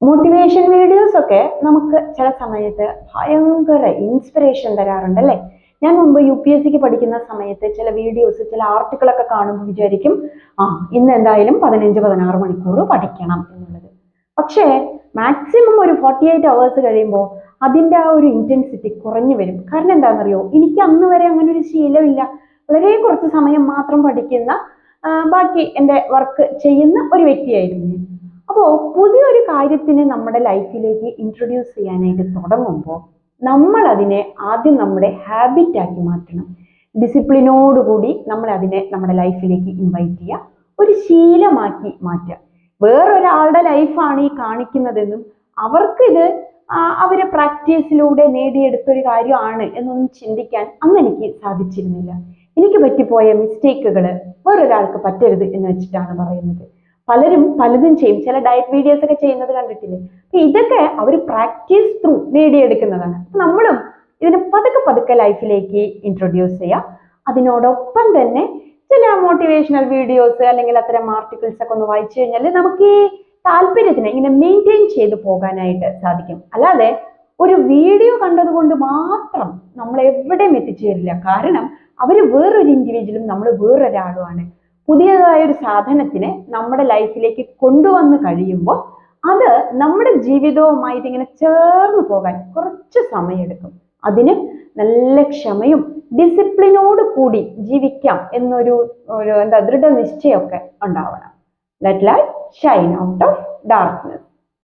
Motivation videos ഒക്കെ നമുക്ക് ചില സമയത്ത് ഭയങ്കര ഇൻസ്പിറേഷൻ തരാറുണ്ട് അല്ലേ? ഞാൻ മുമ്പ് UPSCക്ക് പഠിക്കുന്ന സമയത്ത് ചില വീഡിയോസ്, ചില ആർട്ടിക്കിളൊക്കെ കാണുമ്പോൾ വിചാരിക്കും ഇന്ന് എന്തായാലും 15-16 മണിക്കൂർ പഠിക്കണം എന്നുള്ളത്. പക്ഷേ മാക്സിമം ഒരു 48 hours കഴിയുമ്പോൾ അതിൻ്റെ ആ ഒരു ഇന്റൻസിറ്റി കുറഞ്ഞു വരും. കാരണം എന്താണെന്നറിയോ, എനിക്ക് അന്ന് വരെ അങ്ങനെ ഒരു ശീലമില്ല. വളരെ കുറച്ച് സമയം മാത്രം പഠിക്കുന്ന, ബാക്കി എൻ്റെ വർക്ക് ചെയ്യുന്ന ഒരു വ്യക്തിയായിരുന്നു ഞാൻ. അപ്പോൾ പുതിയൊരു കാര്യത്തിന് നമ്മുടെ ലൈഫിലേക്ക് ഇൻട്രൊഡ്യൂസ് ചെയ്യാനായിട്ട് തുടങ്ങുമ്പോൾ നമ്മൾ അതിനെ ആദ്യം നമ്മുടെ ഹാബിറ്റ് ആക്കി മാറ്റണം. ഡിസിപ്ലിനോടുകൂടി നമ്മൾ അതിനെ നമ്മുടെ ലൈഫിലേക്ക് ഇൻവൈറ്റ് ചെയ്യുക, ഒരു ശീലമാക്കി മാറ്റുക. വേറൊരാളുടെ ലൈഫാണ് ഈ കാണിക്കുന്നതെന്നും അവർക്കിത് അവരെ പ്രാക്ടീസിലൂടെ നേടിയെടുത്തൊരു കാര്യമാണ് എന്നൊന്നും ചിന്തിക്കാൻ അന്ന് എനിക്ക് സാധിച്ചിരുന്നില്ല. എനിക്ക് പറ്റിപ്പോയ മിസ്റ്റേക്കുകൾ വേറൊരാൾക്ക് പറ്റരുത് എന്ന് വെച്ചിട്ടാണ് പറയുന്നത്. പലരും പലതും ചെയ്യും, ചില ഡയറ്റ് വീഡിയോസ് ഒക്കെ ചെയ്യുന്നത് കണ്ടിട്ടില്ലേ? അപ്പൊ ഇതൊക്കെ അവർ പ്രാക്ടീസ് ത്രൂ നേടിയെടുക്കുന്നതാണ്. നമ്മളും ഇതിനെ പതുക്കെ പതുക്കെ ലൈഫിലേക്ക് ഇൻട്രൊഡ്യൂസ് ചെയ്യുക. അതിനോടൊപ്പം തന്നെ ചില മോട്ടിവേഷണൽ വീഡിയോസ് അല്ലെങ്കിൽ അത്തരം ആർട്ടിക്കിൾസ് ഒക്കെ ഒന്ന് വായിച്ചു കഴിഞ്ഞാൽ നമുക്ക് ഈ താല്പര്യത്തിനെ ഇങ്ങനെ മെയിൻറ്റെയിൻ ചെയ്ത് പോകാനായിട്ട് സാധിക്കും. അല്ലാതെ ഒരു വീഡിയോ കണ്ടതുകൊണ്ട് മാത്രം നമ്മൾ എവിടെയും എത്തിച്ചേരില്ല. കാരണം അവർ വേറൊരു ഇൻഡിവിജ്വലും നമ്മൾ വേറൊരാളുമാണ്. പുതിയതായ ഒരു സാധനത്തിനെ നമ്മുടെ ലൈഫിലേക്ക് കൊണ്ടുവന്ന് കഴിയുമ്പോൾ അത് നമ്മുടെ ജീവിതവുമായിട്ട് ഇങ്ങനെ ചേർന്ന് പോകാൻ കുറച്ച് സമയമെടുക്കും. അതിന് നല്ല ക്ഷമയും ഡിസിപ്ലിനോട് കൂടി ജീവിക്കാം എന്നൊരു ദൃഢനിശ്ചയമൊക്കെ ഉണ്ടാവണം. Let light Shine out of darkness.